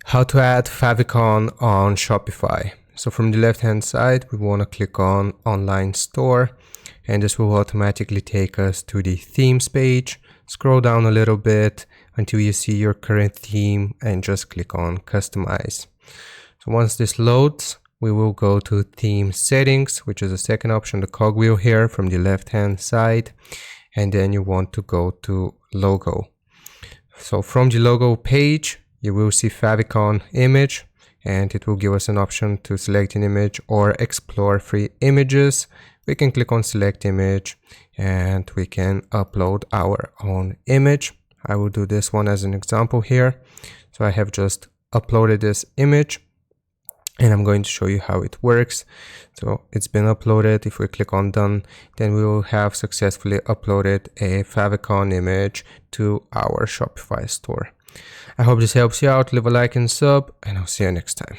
How to add Favicon on Shopify. So from the left hand side, we want to click on Online Store, and this will automatically take us to the themes page. Scroll down a little bit until you see your current theme and just click on Customize. So once this loads, we will go to Theme Settings, which is the second option, the cogwheel here from the left hand side, and then you want to go to Logo. So from the logo page, you will see Favicon image, and it will give us an option to select an image or explore free images. We can click on select image and we can upload our own image. I will do this one as an example here. So I have just uploaded this image and I'm going to show you how it works. So it's been uploaded. If we click on done, then we will have successfully uploaded a Favicon image to our Shopify store. I hope this helps you out. Leave a like and sub, and I'll see you next time.